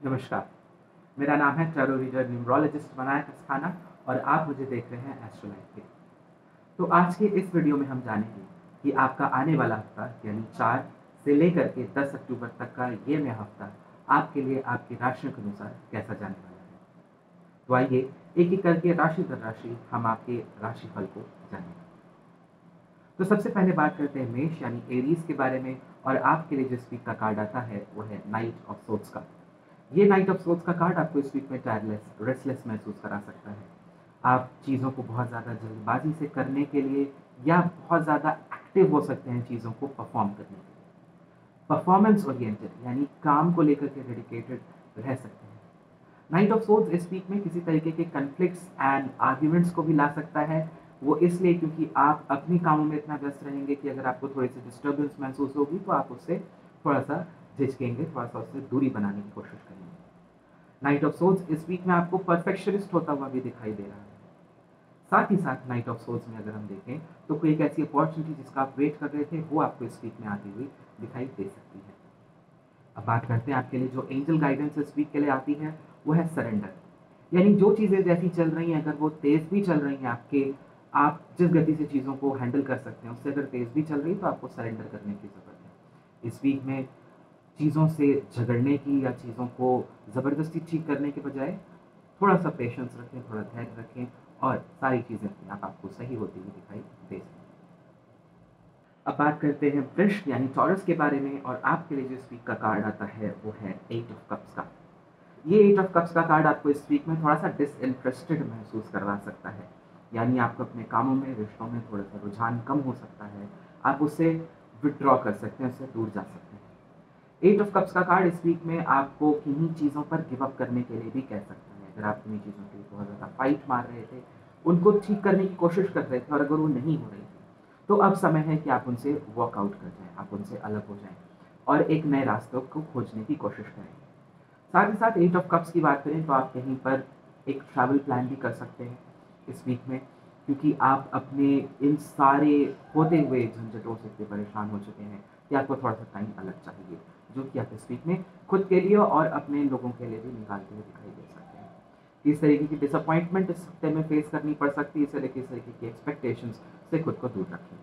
नमस्कार, मेरा नाम है tarot reader numerologist Vinayak Asthana और आप मुझे देख रहे हैं एस्ट्रोलाइफ पे। तो आज के इस वीडियो में हम जानेंगे कि आपका आने वाला हफ्ता यानी 4 से लेकर के 10 अक्टूबर तक का ये नया हफ्ता आपके लिए आपकी राशियों के अनुसार कैसा जाने वाला है। तो आइए एक-एक करके राशि दर राशि हम आपके राशिफल को जानेंगे। तो सबसे पहले बात करते हैं मेष यानी एरीज़ के बारे में और आपके लिए जिस वीक का कार्ड आता है वो है नाइट ऑफ सोर्ड्स का। ये नाइट ऑफ सोर्ड्स का कार्ड आपको इस वीक में टायरलेस, रेस्टलेस महसूस करा सकता है। आप चीज़ों को बहुत ज़्यादा जल्दबाज़ी से करने के लिए या बहुत ज़्यादा एक्टिव हो सकते हैं चीज़ों को परफ़ॉर्म करने के लिए। परफ़ॉर्मेंस ओरिएंटेड यानी काम को लेकर के डेडिकेटेड रह सकते हैं। नाइट ऑफ सोर्ड्स इस वीक में किसी तरीके के कॉन्फ्लिक्ट्स एंड आर्ग्यूमेंट्स को भी ला सकता है। वो इसलिए क्योंकि आप अपने कामों में इतना व्यस्त रहेंगे कि अगर आपको थोड़ी-सी डिस्टर्बेंस महसूस होगी तो आप उससे थोड़ा-सा झिझकेंगे, थोड़ा-सा उससे दूरी बनाने की कोशिश करेंगे। नाइट ऑफ सोर्ड्स इस वीक में आपको परफेक्शनिस्ट होता हुआ भी दिखाई दे रहा है। साथ ही साथ नाइट ऑफ सोर्ड्स में अगर हम देखें तो कोई एक ऐसी अपॉर्चुनिटी जिसका आप वेट कर रहे थे वो आपको इस वीक में आती हुई दिखाई दे सकती है। अब बात करते हैं आपके लिए जो एंजल गाइडेंस इस वीक के लिए आती है वो है सरेंडर। यानी जो चीज़ें जैसी चल रही हैं अगर वो तेज़ भी चल रही हैं आप जिस गति से चीज़ों को हैंडल कर सकते हैं उससे अगर तेज़ भी चल रही है तो आपको सरेंडर करने की ज़रूरत है। इस वीक में चीज़ों से झगड़ने की या चीज़ों को ज़बरदस्ती ठीक करने के बजाय थोड़ा-सा पेशेंस रखें, थोड़ा धैर्य रखें और सारी चीज़ें अपने आप आपको सही होती हुई दिखाई दे सकती हैं। अब बात करते हैं वृष यानी टॉरस के बारे में और आपके लिए जिस वीक का कार्ड आता है वो है 8 ऑफ कप्स का। ये 8 ऑफ कप्स का कार्ड आपको इस वीक में थोड़ा-सा डिसइंटरेस्टेड महसूस करवा सकता है। यानी आपको अपने कामों में, रिश्तों में थोड़ा-सा रुझान कम हो सकता है। आप उससे विथड्रॉ कर सकते हैं, उससे दूर जा सकते हैं। 8 ऑफ कप्स का कार्ड इस वीक में आपको किन्हीं चीज़ों पर गिव अप करने के लिए भी कह सकता है। अगर आप किन्हीं चीज़ों के लिए बहुत ज़्यादा फाइट मार रहे थे, उनको ठीक करने की कोशिश कर रहे थे और अगर वो नहीं हो रही थी, तो अब समय है कि आप उनसे वॉकआउट कर जाएँ, आप उनसे अलग हो जाएँ और एक नए रास्तों को खोजने की कोशिश करें। साथ ही साथ 8 ऑफ कप्स की बात करें तो आप कहीं पर एक ट्रैवल प्लान भी कर सकते हैं इस वीक में, क्योंकि आप अपने इन सारे होते हुए झंझटों से इतने परेशान हो चुके हैं कि आपको थोड़ा-सा टाइम अलग चाहिए, जो कि आप इस वीक में खुद के लिए और अपने लोगों के लिए भी निकालते हुए दिखाई दे सकते हैं। इस तरीके की डिसअपॉइंटमेंट इस हफ्ते में फेस करनी पड़ सकती है, इसलिए इस तरीके की एक्सपेक्टेशंस से खुद को दूर रखें।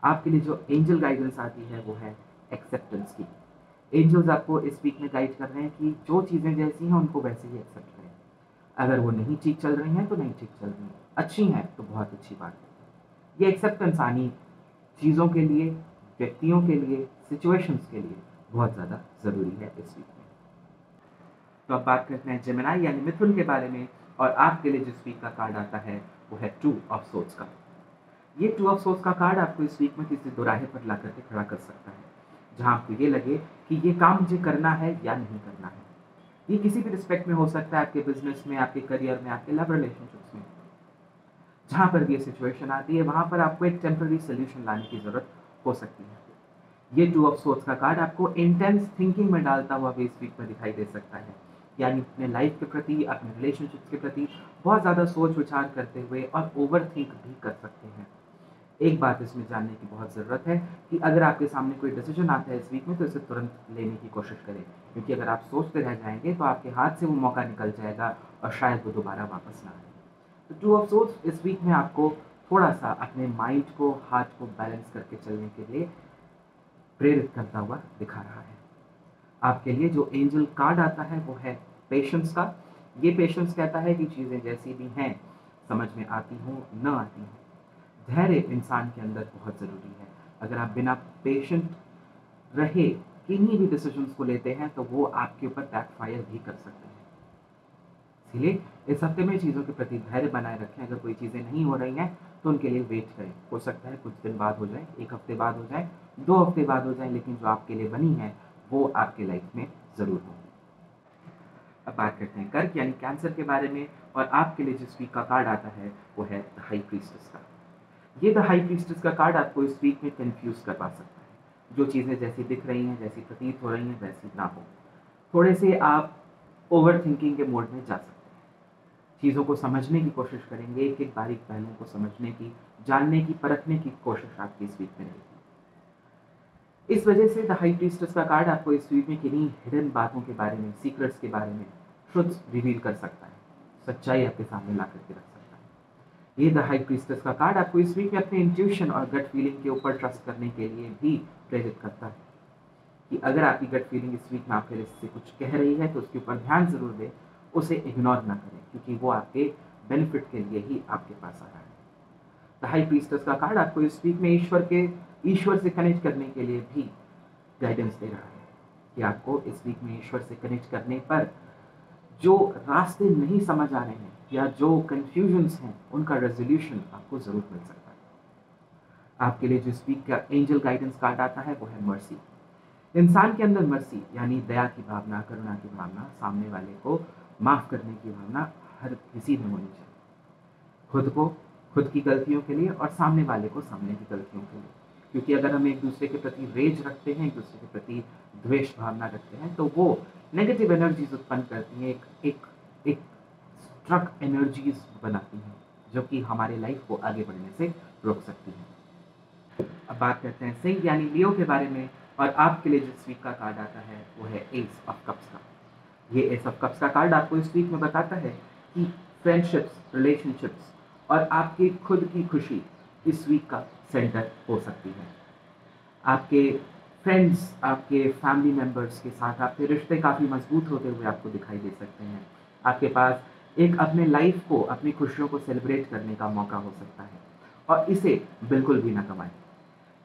आपके लिए जो एंजल गाइडेंस आती है वो है एक्सेप्टेंस की। एंजल्स आपको इस वीक में गाइड कर रहे हैं कि जो चीज़ें जैसी हैं उनको वैसे ही एक्सेप्ट करें। अगर वो नहीं ठीक चल रही हैं तो नहीं ठीक चल रही हैं, अच्छी हैं तो बहुत अच्छी बात है। ये एक्सेप्टेंस आनी चीज़ों के लिए, व्यक्तियों के लिए, सिचुएशंस के लिए बहुत ज़्यादा ज़रूरी है इस वीक में। तो अब बात करते हैं जेमिनी यानी मिथुन के बारे में और आपके लिए जिस वीक का कार्ड आता है वो है 2 ऑफ सोर्ड्स का। ये 2 ऑफ सोर्ड्स का कार्ड आपको इस वीक में किसी दोराहे पर ला करके खड़ा कर सकता है, जहाँ आपको ये लगे कि ये काम मुझे करना है या नहीं करना है। ये किसी भी रिस्पेक्ट में हो सकता है, आपके बिज़नेस में, आपके करियर में, आपके लव रिलेशनशिप्स में। जहाँ पर भी ये सिचुएशन आती है, वहाँ पर आपको एक टेम्परेरी सॉल्यूशन लाने की ज़रूरत हो सकती है। ये 2 ऑफ सोर्ड्स का कार्ड आपको इंटेंस थिंकिंग में डालता हुआ भी इस वीक में दिखाई दे सकता है। यानी अपने लाइफ़ के प्रति, अपने रिलेशनशिप्स के प्रति बहुत ज़्यादा सोच-विचार करते हुए और ओवरथिंक भी कर सकते हैं। एक बात इसमें जानने की बहुत ज़रूरत है कि अगर आपके सामने कोई डिसीजन आता है इस वीक में तो इसे तुरंत लेने की कोशिश करें, क्योंकि अगर आप सोचते रह जाएँगे तो आपके हाथ से वो मौका निकल जाएगा और शायद वो दोबारा वापस ना आए। तो 2 ऑफ सोर्ड्स इस वीक में आपको थोड़ा-सा अपने माइंड को, हार्ट को बैलेंस करके चलने के लिए प्रेरित करता हुआ दिखा रहा है। आपके लिए जो एंजल कार्ड आता है वो है पेशेंस का। ये पेशेंस कहता है कि चीज़ें जैसी भी हैं, समझ में आती हों, ना आती हों, धैर्य इंसान के अंदर बहुत ज़रूरी है। अगर आप बिना पेशेंट रहे किन्हीं भी डिसीजंस को लेते हैं तो वो आपके ऊपर बैकफायर भी कर सकते हैं। इसीलिए इस हफ्ते में चीज़ों के प्रति धैर्य बनाए रखें। अगर कोई चीज़ें नहीं हो रही हैं तो उनके लिए वेट करें। हो सकता है कुछ दिन बाद हो जाए, 1 हफ्ते बाद हो जाए, 2 हफ्ते बाद हो जाए, लेकिन जो आपके लिए बनी है वो आपके लाइफ में ज़रूर होगी। अब बात करते हैं कर्क यानी कैंसर के बारे में और आपके लिए जिस वीक का कार्ड आता है वो है द हाई प्रीस्टेस का। ये द हाई प्रीस्टेस का कार्ड आपको इस वीक में कंफ्यूज करवा सकता है। जो चीज़ें जैसी दिख रही हैं, जैसी प्रतीत हो रही हैं, वैसी ना हो। थोड़े से आप ओवरथिंकिंग के मोड में जा सकते हैं। चीज़ों को समझने की कोशिश करेंगे, एक-एक बारीक पहलुओं को समझने की, जानने की, परखने की कोशिश आपकी इस वीक में रहेगी। इस वजह से द हाई प्रीस्टेस का कार्ड आपको इस वीक में किन्हीं हिडन बातों के बारे में, सीक्रेट्स के बारे में, ट्रुथ्स रिवील कर सकता है, सच्चाई आपके सामने ला करके रख सकता है। ये द हाई प्रीस्टेस का कार्ड आपको इस वीक में अपने इंट्यूशन और गट फीलिंग के ऊपर ट्रस्ट करने के लिए भी प्रेरित करता है कि अगर आपकी गट फीलिंग इस वीक में आपके लिए से कुछ कह रही है तो उसके ऊपर ध्यान जरूर दें, उसे इग्नोर ना करें, क्योंकि वो आपके बेनिफिट के लिए ही आपके पास आ रहा है। द हाई प्रीस्टेस का कार्ड आपको इस वीक में ईश्वर से कनेक्ट करने के लिए भी गाइडेंस दे रहा है कि आपको इस वीक में ईश्वर से कनेक्ट करने पर जो रास्ते नहीं समझ आ रहे हैं या जो कंफ्यूजन्स हैं, उनका रेजोल्यूशन आपको जरूर मिल सकता है। आपके लिए जो इस वीक का एंजल गाइडेंस कार्ड आता है वो है मर्सी। इंसान के अंदर मर्सी यानी दया की भावना, करुणा की भावना, सामने वाले को माफ करने की भावना हर किसी में होनी चाहिए, खुद की गलतियों के लिए और सामने वाले को सामने की गलतियों के लिए। क्योंकि अगर हम एक दूसरे के प्रति रेज रखते हैं, एक दूसरे के प्रति द्वेष भावना रखते हैं, तो वो नेगेटिव एनर्जीज उत्पन्न करती हैं, एक स्ट्रक एनर्जीज बनाती हैं, जो कि हमारे लाइफ को आगे बढ़ने से रोक सकती हैं। अब बात करते हैं सिंह यानी लियो के बारे में, और आपके लिए जिस वीक का कार्ड आता है वो है एस ऑफ कप्स का। ये एस ऑफ कप्स का कार्ड आपको इस वीक में बताता है कि फ्रेंडशिप्स, रिलेशनशिप्स और आपकी खुद की खुशी इस वीक का सेंटर हो सकती है। आपके फ्रेंड्स, आपके फैमिली मेंबर्स के साथ आपके रिश्ते काफ़ी मजबूत होते हुए आपको दिखाई दे सकते हैं। आपके पास एक अपने लाइफ को, अपनी खुशियों को सेलिब्रेट करने का मौका हो सकता है, और इसे बिल्कुल भी ना कमाएं।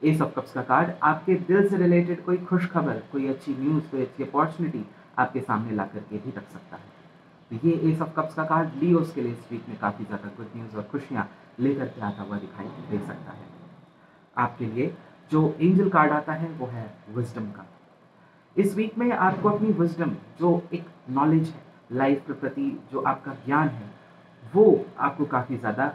एस ऑफ कप्स का कार्ड आपके दिल से रिलेटेड कोई खुश खबर, कोई अच्छी न्यूज़, कोई अच्छी अपॉर्चुनिटी आपके सामने ला करके भी रख सकता है। तो ये एस ऑफ कप्स का कार्ड लियोस के लिए इस वीक में काफ़ी ज़्यादा गुड न्यूज़ और खुशियाँ लेकर के आता हुआ दिखाई दे सकता है। आपके लिए जो एंजल कार्ड आता है वो है विजडम का। इस वीक में आपको अपनी विजडम, जो एक नॉलेज है लाइफ के प्रति, जो आपका ज्ञान है, वो आपको काफ़ी ज़्यादा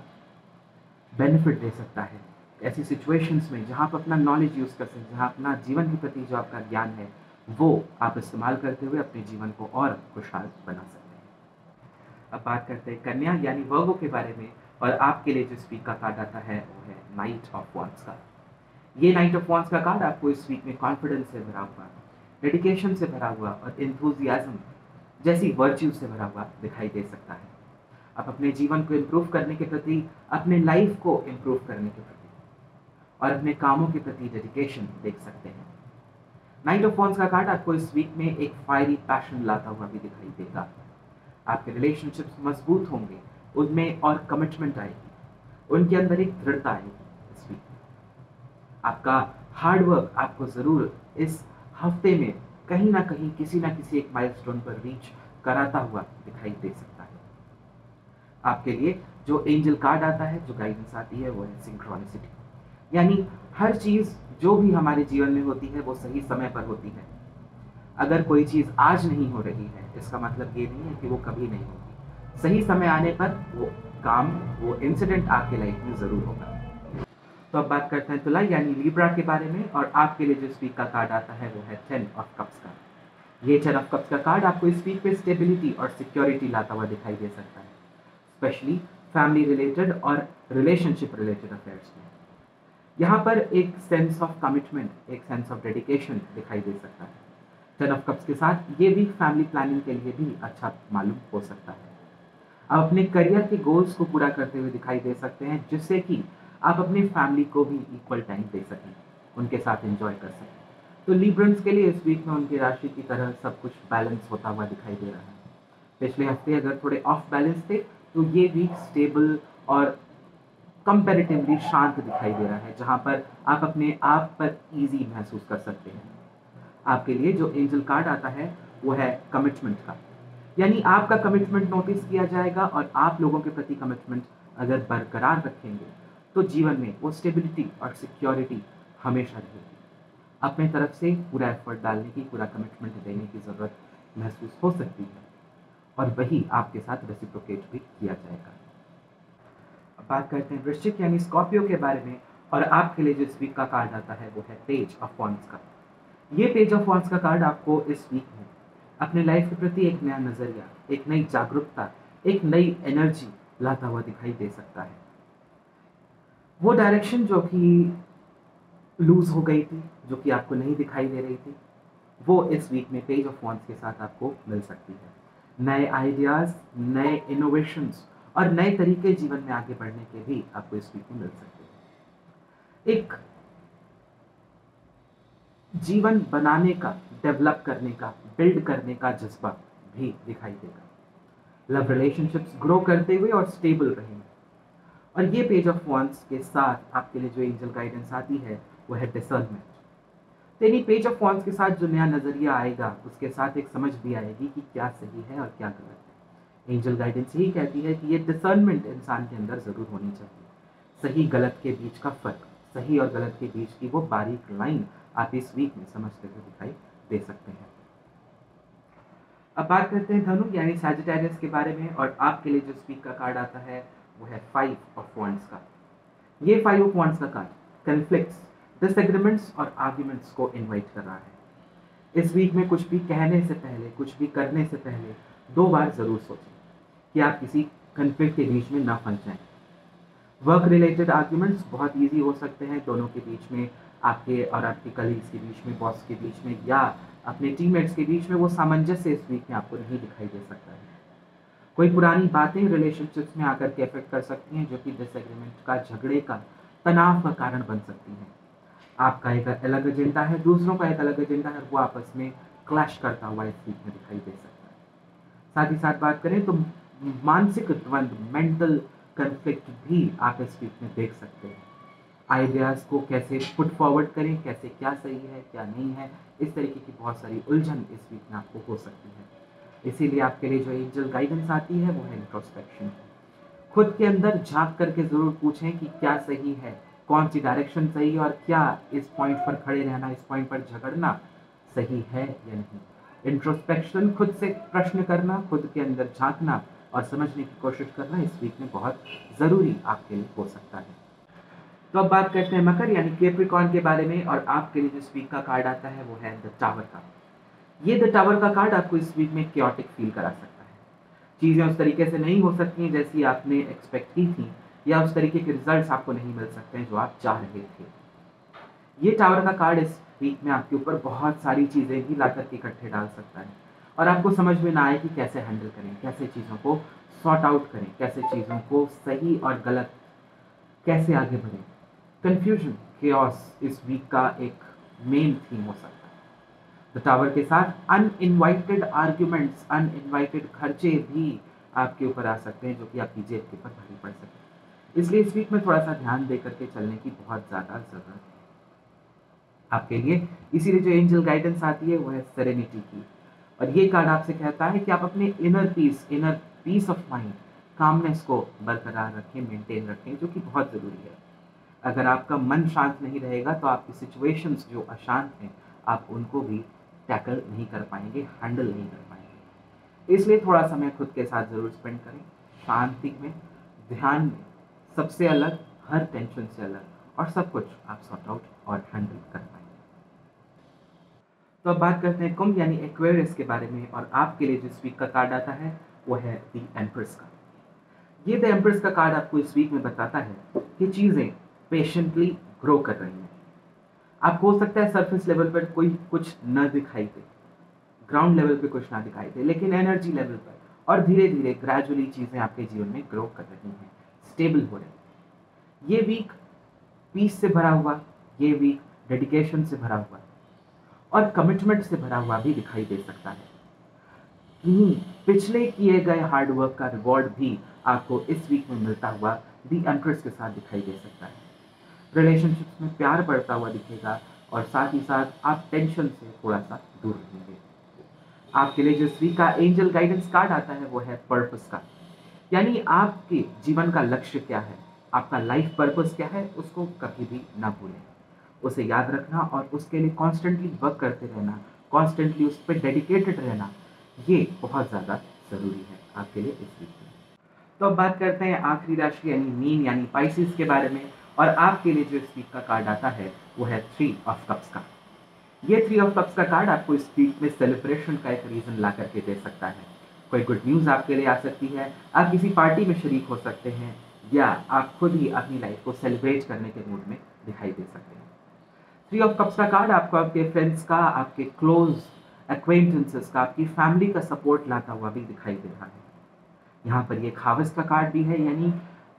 बेनिफिट दे सकता है। ऐसी सिचुएशंस में जहाँ आप अपना नॉलेज यूज़ कर सकते हैं, जहाँ अपना जीवन के प्रति जो आपका ज्ञान है वो आप इस्तेमाल करते हुए अपने जीवन को और खुशहाल बना सकते हैं। अब बात करते हैं कन्या यानी वर्गो के बारे में, और आपके लिए जिस वीक का कार्ड आता है वो है नाइट ऑफ वॉन्ड्स का। ये नाइट ऑफ वॉन्ड्स का कार्ड आपको इस वीक में कॉन्फिडेंस से भरा हुआ, डेडिकेशन से भरा हुआ और एंथुसियाज्म जैसी वर्च्यू से भरा हुआ दिखाई दे सकता है। आप अपने जीवन को इम्प्रूव करने के प्रति, अपने लाइफ को इम्प्रूव करने के प्रति और अपने कामों के प्रति डेडिकेशन देख सकते हैं। नाइट ऑफ वॉन्ड्स का कार्ड आपको इस वीक में एक फायरी पैशन लाता हुआ भी दिखाई देगा। आपके रिलेशनशिप्स मजबूत होंगे, उनमें और कमिटमेंट आएगी, उनके अंदर एक दृढ़ता आएगी। इस वीक आपका हार्डवर्क आपको ज़रूर इस हफ्ते में कहीं ना कहीं किसी ना किसी एक माइलस्टोन पर रीच कराता हुआ दिखाई दे सकता है। आपके लिए जो एंजल कार्ड आता है, जो गाइडेंस आती है वो है सिंक्रोनिसिटी, यानी हर चीज़ जो भी हमारे जीवन में होती है वो सही समय पर होती है। अगर कोई चीज़ आज नहीं हो रही है, इसका मतलब ये नहीं है कि वो कभी नहीं होगी। सही समय आने पर वो काम, वो इंसिडेंट आपके लाइफ में ज़रूर होगा। तो अब बात करते हैं तुला यानी लिब्रा के बारे में, और आपके लिए जिस वीक का कार्ड आता है वो है 10 ऑफ कप्स का। ये 10 ऑफ कप्स का कार्ड आपको इस वीक पे स्टेबिलिटी और सिक्योरिटी लाता हुआ दिखाई दे सकता है, स्पेशली फैमिली रिलेटेड और रिलेशनशिप रिलेटेड अफेयर्स में। यहाँ पर एक सेंस ऑफ कमिटमेंट, एक सेंस ऑफ डेडिकेशन दिखाई दे सकता है। 10 ऑफ कप्स के साथ ये वीक फैमिली प्लानिंग के लिए भी अच्छा मालूम हो सकता है। आप अपने करियर के गोल्स को पूरा करते हुए दिखाई दे सकते हैं, जिससे कि आप अपनी फैमिली को भी इक्वल टाइम दे सकें, उनके साथ एंजॉय कर सकें। तो लिब्रंस के लिए इस वीक में उनकी राशि की तरह सब कुछ बैलेंस होता हुआ दिखाई दे रहा है। पिछले हफ्ते अगर थोड़े ऑफ बैलेंस थे, तो ये वीक स्टेबल और कंपैरेटिवली शांत दिखाई दे रहा है, जहां पर आप अपने आप पर इजी महसूस कर सकते हैं। आपके लिए जो एंजल कार्ड आता है वो है कमिटमेंट का, यानी आपका कमिटमेंट नोटिस किया जाएगा, और आप लोगों के प्रति कमिटमेंट अगर बरकरार रखेंगे तो जीवन में वो स्टेबिलिटी और सिक्योरिटी हमेशा रहेगी। अपने तरफ से पूरा एफर्ट डालने की, पूरा कमिटमेंट देने की ज़रूरत महसूस हो सकती है, और वही आपके साथ रेसिप्रोकेट भी किया जाएगा। अब बात करते हैं वृश्चिक यानी स्कॉर्पियो के बारे में, और आपके लिए जिस वीक का कार्ड आता है वो है पेज ऑफ वॉन्ड्स का। ये पेज ऑफ वॉन्ड्स का कार्ड आपको इस वीक में अपने लाइफ के प्रति एक नया नज़रिया, एक नई जागरूकता, एक नई एनर्जी लाता हुआ दिखाई दे सकता है। वो डायरेक्शन जो कि लूज़ हो गई थी, जो कि आपको नहीं दिखाई दे रही थी, वो इस वीक में पेज ऑफ वॉन्ड्स के साथ आपको मिल सकती है। नए आइडियाज़, नए इनोवेशंस और नए तरीके जीवन में आगे बढ़ने के भी आपको इस वीक में मिल सकते हैं। एक जीवन बनाने का, डेवलप करने का, बिल्ड करने का जज्बा भी दिखाई देगा। लव रिलेशनशिप्स ग्रो करते हुए और स्टेबल रहेंगे। और ये पेज ऑफ वॉन्ड्स के साथ आपके लिए जो एंजल गाइडेंस आती है वो है डिसर्नमेंट। तो यानी पेज ऑफ वॉन्ड्स के साथ जो नया नजरिया आएगा उसके साथ एक समझ भी आएगी कि क्या सही है और क्या गलत है। एंजल गाइडेंस यही कहती है कि ये डिसर्नमेंट इंसान के अंदर जरूर होनी चाहिए। सही गलत के बीच का फर्क, सही और गलत के बीच की वो बारीक लाइन आप इस वीक में समझते हुए दिखाई दे सकते हैं। अब बात करते हैं धनु यानी सैजिटेरियस के बारे में, और आपके लिए जो स्पीक का कार्ड आता है वो है 5 ऑफ वॉन्ड्स का। ये 5 ऑफ वॉन्ड्स का कार्ड कन्फ्लिक्ट्स, डिसएग्रीमेंट्स और आर्ग्यूमेंट्स को इनवाइट कर रहा है। इस वीक में कुछ भी कहने से पहले, कुछ भी करने से पहले 2 बार जरूर सोचें कि आप किसी कन्फ्लिक्ट के बीच में ना फंस जाएं। वर्क रिलेटेड आर्ग्यूमेंट्स बहुत ईजी हो सकते हैं दोनों के बीच में, आपके और आपके कलीग्स के बीच में, बॉस के बीच में, या अपने टीममेट्स के बीच में। वो सामंजस्य इस वीक में आपको नहीं दिखाई दे सकता है। कोई पुरानी बातें रिलेशनशिप्स में आकर के इफेक्ट कर सकती हैं, जो कि डिसएग्रीमेंट का, झगड़े का, तनाव का कारण बन सकती हैं। आपका एक अलग एजेंडा है, दूसरों का एक अलग एजेंडा है, वो आपस में क्लैश करता हुआ इस वीक में दिखाई दे सकता है। साथ ही साथ बात करें तो मानसिक द्वंद्व, मेंटल कन्फ्लिक्ट भी आप इस वीक में देख सकते हैं। आइडियाज़ को कैसे पुट फॉरवर्ड करें, कैसे क्या सही है क्या नहीं है, इस तरीके की बहुत सारी उलझन इस वीक में आपको हो सकती है। इसीलिए आपके लिए जो एंजल गाइडेंस आती है वो है इंट्रोस्पेक्शन। खुद के अंदर झांक करके ज़रूर पूछें कि क्या सही है, कौन सी डायरेक्शन सही है, और क्या इस पॉइंट पर खड़े रहना, इस पॉइंट पर झगड़ना सही है या नहीं। इंट्रोस्पेक्शन, खुद से प्रश्न करना, खुद के अंदर झांकना और समझने की कोशिश करना इस वीक में बहुत ज़रूरी आपके लिए हो सकता है। तो अब बात करते हैं मकर यानी कैप्रिकॉर्न के बारे में, और आपके लिए जो इस वीक का कार्ड आता है वो है द टावर का। ये द टावर का कार्ड आपको इस वीक में क्योटिक फील करा सकता है। चीज़ें उस तरीके से नहीं हो सकती हैं जैसी आपने एक्सपेक्ट की थी, या उस तरीके के रिजल्ट्स आपको नहीं मिल सकते हैं जो आप चाह रहे थे। ये टावर का कार्ड इस वीक में आपके ऊपर बहुत सारी चीज़ें भी ला करके इकट्ठे डाल सकता है, और आपको समझ में ना आए कि कैसे हैंडल करें, कैसे चीज़ों को सॉर्ट आउट करें, कैसे चीज़ों को सही और गलत कैसे आगे बढ़ें। कन्फ्यूजन, केओस इस वीक का एक मेन थीम हो सकता है। द टावर के साथ अनइनवाइटेड आर्ग्यूमेंट्स, अनइनवाइटेड खर्चे भी आपके ऊपर आ सकते हैं, जो कि आपकी जेब के ऊपर भारी पड़ सकते हैं। इसलिए इस वीक में थोड़ा सा ध्यान दे करके चलने की बहुत ज़्यादा ज़रूरत है आपके लिए। इसीलिए जो एंजल गाइडेंस आती है वो है सेरेनिटी की, और ये कार्ड आपसे कहता है कि आप अपने inner peace of mind, calmness को बरकरार रखें, मेंटेन रखें, जो कि बहुत ज़रूरी है। अगर आपका मन शांत नहीं रहेगा तो आपकी सिचुएशंस जो अशांत हैं आप उनको भी टैकल नहीं कर पाएंगे, हैंडल नहीं कर पाएंगे। इसलिए थोड़ा समय खुद के साथ ज़रूर स्पेंड करें, शांति में, ध्यान में, सबसे अलग, हर टेंशन से अलग, और सब कुछ आप सॉर्ट आउट और हैंडल कर पाएंगे। तो अब बात करते हैं कुंभ यानी एक्वेरियस के बारे में, और आपके लिए जिस वीक का कार्ड आता है वो है द एम्प्रेस का। ये द एम्प्रेस का कार्ड आपको इस वीक में बताता है कि चीज़ें पेशेंटली ग्रो कर रही हैं। आपको हो सकता है सरफेस लेवल पर कोई कुछ न दिखाई दे, ग्राउंड लेवल पे कुछ ना दिखाई दे, लेकिन एनर्जी लेवल पर और धीरे धीरे ग्रेजुअली चीज़ें आपके जीवन में ग्रो कर रही हैं, स्टेबल हो रही हैं। ये वीक पीस से भरा हुआ, ये वीक डेडिकेशन से भरा हुआ और कमिटमेंट से भरा हुआ भी दिखाई दे सकता है। पिछले किए गए हार्डवर्क का रिवॉर्ड भी आपको इस वीक में मिलता हुआ दी एम्प्रेस के साथ दिखाई दे सकता है। रिलेशनशिप्स में प्यार बढ़ता हुआ दिखेगा, और साथ ही साथ आप टेंशन से थोड़ा सा दूर रहेंगे। आपके लिए जो इस वीक का एंजल गाइडेंस कार्ड आता है वो है पर्पस का, यानी आपके जीवन का लक्ष्य क्या है, आपका लाइफ पर्पस क्या है, उसको कभी भी ना भूलें। उसे याद रखना और उसके लिए कॉन्स्टेंटली वर्क करते रहना, कॉन्स्टेंटली उस पर डेडिकेटेड रहना, ये बहुत ज़्यादा ज़रूरी है आपके लिए इस वीक में। तो अब बात करते हैं आखिरी राशि यानी मीन यानी पाइसेस के बारे में, और आपके लिए जो इस वीक का कार्ड आता है वो है 3 ऑफ कप्स का। ये 3 ऑफ कप्स का कार्ड आपको इस वीक में सेलिब्रेशन का एक रीज़न ला करके दे सकता है। कोई गुड न्यूज़ आपके लिए आ सकती है, आप किसी पार्टी में शरीक हो सकते हैं, या आप खुद ही अपनी लाइफ को सेलिब्रेट करने के मूड में दिखाई दे सकते हैं। थ्री ऑफ कप्स का कार्ड आपको आपके फ्रेंड्स का, आपके क्लोज एक्वेंटेंसेस का, आपकी फैमिली का सपोर्ट लाता हुआ भी दिखाई दे रहा है। यहाँ पर ये हार्वेस्ट का कार्ड भी है, यानी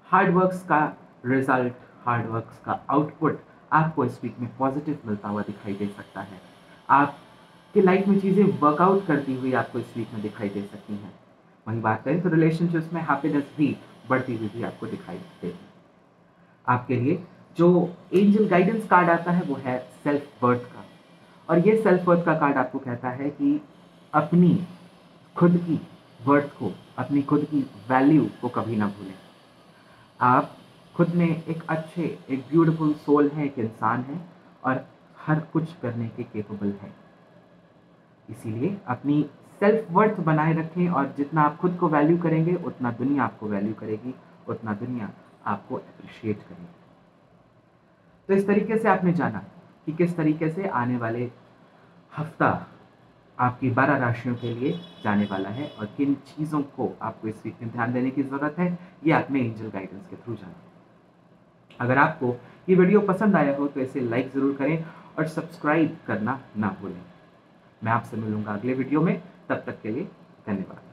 हार्ड वर्क्स का रिजल्ट, हार्ड वर्क्स का आउटपुट आपको इस वीक में पॉजिटिव मिलता हुआ दिखाई दे सकता है। आपकी लाइफ में चीज़ें वर्कआउट करती हुई आपको इस वीक में दिखाई दे सकती हैं। वहीं बात करें तो रिलेशनशिप्स में हैप्पीनेस भी बढ़ती हुई भी आपको दिखाई देगी। आपके लिए जो एंजल गाइडेंस कार्ड आता है वो है सेल्फ वर्थ का, और ये सेल्फ वर्थ का कार्ड आपको कहता है कि अपनी खुद की वर्थ को, अपनी खुद की वैल्यू को कभी ना भूलें। आप खुद में एक अच्छे, एक ब्यूटीफुल सोल है, एक इंसान है और हर कुछ करने के केपेबल है। इसीलिए अपनी सेल्फ वर्थ बनाए रखें, और जितना आप खुद को वैल्यू करेंगे उतना दुनिया आपको वैल्यू करेगी, उतना दुनिया आपको अप्रिशिएट करेगी। तो इस तरीके से आपने जाना कि किस तरीके से आने वाले हफ्ता आपकी 12 राशियों के लिए जाने वाला है और किन चीज़ों को आपको इस वीक में ध्यान देने की ज़रूरत है, ये आपने एंजल गाइडेंस के थ्रू जाना। अगर आपको ये वीडियो पसंद आया हो तो इसे लाइक ज़रूर करें और सब्सक्राइब करना ना भूलें। मैं आपसे मिलूंगा अगले वीडियो में, तब तक के लिए धन्यवाद।